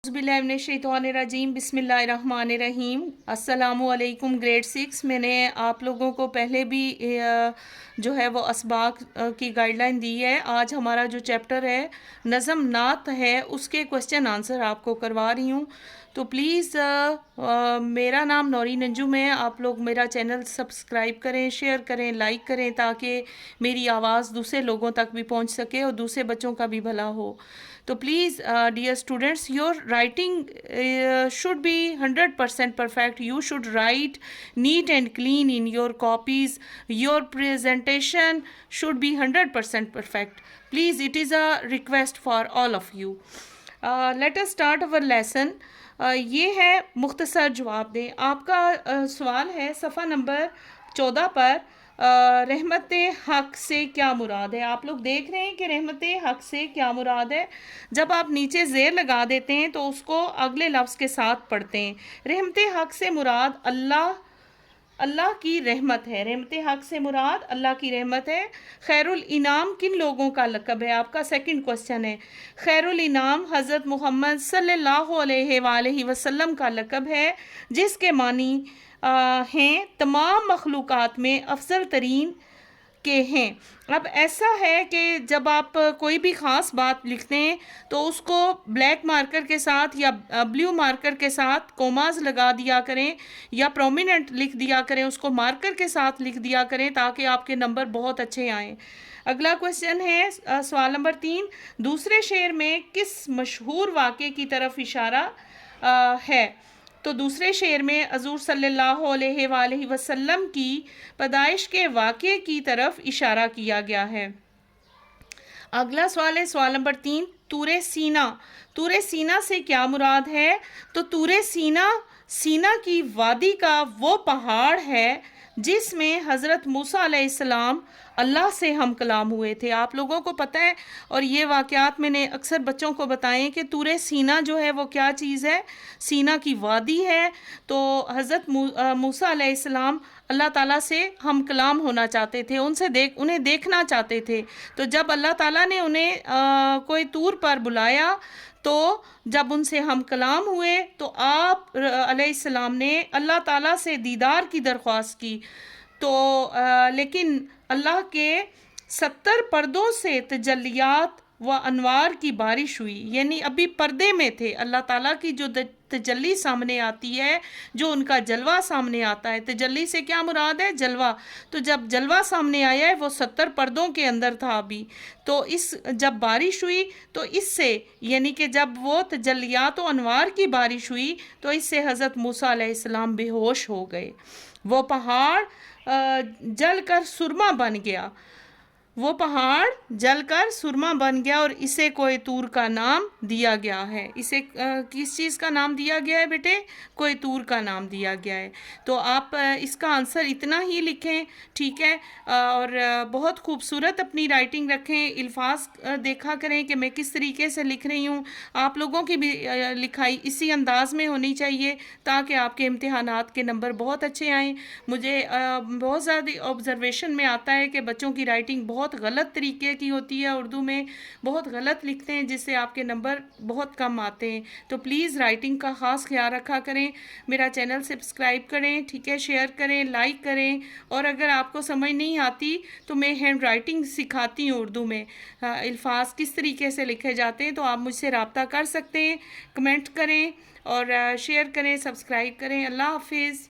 बिस्मिल्लाहिर्रहमानिर्रहीम बिस्मिल्लाहिर्रहमानिर्रहीम अस्सलामु अलैकुम ग्रेड 6। मैंने आप लोगों को पहले भी जो है वो असबाक की गाइडलाइन दी है। आज हमारा जो चैप्टर है नज़म नात है उसके क्वेश्चन आंसर आपको करवा रही हूँ। तो प्लीज़ मेरा नाम नौरीन अंजुम है। आप लोग मेरा चैनल सब्सक्राइब करें, शेयर करें, लाइक करें ताकि मेरी आवाज़ दूसरे लोगों तक भी पहुंच सके और दूसरे बच्चों का भी भला हो। तो please dear students, your writing should be 100% perfect. You should write neat and clean in your copies. Your presentation should be 100% perfect. Please, it is a request for all of you. Let us start our lesson. ये है मुख्तसर जवाब दें। आपका सवाल है सफ़ा number 14 पर, रहमत हक से क्या मुराद है। आप लोग देख रहे हैं कि रहमत हक से क्या मुराद है। जब आप नीचे ज़ेर लगा देते हैं तो उसको अगले लफ्ज़ के साथ पढ़ते हैं। रहमत हक से मुराद अल्लाह की रहमत है। रहमत हक से मुराद अल्लाह की रहमत है। खैरुल इनाम किन लोगों का लक़ब है। आपका सेकंड क्वेश्चन है। खैरुल इनाम हज़रत मोहम्मद सल्लल्लाहु अलैहि वसल्लम का लक़ब है, जिसके मानी हैं तमाम मखलूक़ात में अफजल तरीन के हैं। अब ऐसा है कि जब आप कोई भी ख़ास बात लिखते हैं तो उसको ब्लैक मार्कर के साथ या ब्लू मार्कर के साथ कोमास लगा दिया करें या प्रोमिनेंट लिख दिया करें, उसको मार्कर के साथ लिख दिया करें ताकि आपके नंबर बहुत अच्छे आएँ। अगला क्वेश्चन है सवाल नंबर 3। दूसरे शेर में किस मशहूर वाक़े की तरफ इशारा है। तो दूसरे शेर में हज़ूर सल्लल्लाहु अलैहि वसल्लम की पैदाइश के वाक़े की तरफ इशारा किया गया है। अगला सवाल है सवाल नंबर 3। तूरे सीना। तूरे सीना से क्या मुराद है। तो तूरे सीना की वादी का वो पहाड़ है जिसमें हज़रत मूसा अलैहिस्सलाम अल्लाह से हम कलाम हुए थे। आप लोगों को पता है और ये वाक़यात मैंने अक्सर बच्चों को बताए कि तूरे सीना जो है वो क्या चीज़ है। सीना की वादी है। तो हज़रत मूसा अलैहिस्सलाम अल्लाह ताला से हम कलाम होना चाहते थे, उन्हें देखना चाहते थे। तो जब अल्लाह ताला ने उन्हें कोई तूर पर बुलाया तो जब उनसे हम कलाम हुए तो आप अलैहिस्सलाम ने अल्लाह ताला से दीदार की दरख्वास्त की। तो लेकिन अल्लाह के 70 पर्दों से तजल्लियात व अनवार की बारिश हुई, यानी अभी पर्दे में थे। अल्लाह ताला की जो तजल्ली सामने आती है, जो उनका जलवा सामने आता है। तजल्ली से क्या मुराद है, जलवा। तो जब जलवा सामने आया है वो 70 पर्दों के अंदर था अभी। तो जब बारिश हुई तो इससे यानी कि जब वो तजल्लियात व अनवार की बारिश हुई तो इससे हज़रत मूसा अलैहिस्सलाम बेहोश हो गए। वो पहाड़ जलकर सुरमा बन गया। वो पहाड़ जलकर सुरमा बन गया और इसे कोई तूर का नाम दिया गया है। इसे किस चीज़ का नाम दिया गया है बेटे, कोई तूर का नाम दिया गया है। तो आप इसका आंसर इतना ही लिखें, ठीक है। और बहुत खूबसूरत अपनी राइटिंग रखें। अल्फाज देखा करें कि मैं किस तरीके से लिख रही हूँ। आप लोगों की भी लिखाई इसी अंदाज में होनी चाहिए ताकि आपके इम्तिहानात के नंबर बहुत अच्छे आएँ। मुझे बहुत ज़्यादा ऑब्जर्वेशन में आता है कि बच्चों की राइटिंग बहुत गलत तरीके की होती है, उर्दू में बहुत गलत लिखते हैं जिससे आपके नंबर बहुत कम आते हैं। तो प्लीज़ राइटिंग का ख़ास ख्याल रखा करें। मेरा चैनल सब्सक्राइब करें, ठीक है, शेयर करें, लाइक करें। और अगर आपको समझ नहीं आती तो मैं हैंड राइटिंग सिखाती हूँ उर्दू में, अल्फाज किस तरीके से लिखे जाते हैं। तो आप मुझसे रब्ता कर सकते हैं। कमेंट करें और शेयर करें, सब्सक्राइब करें। अल्लाह हाफिज़।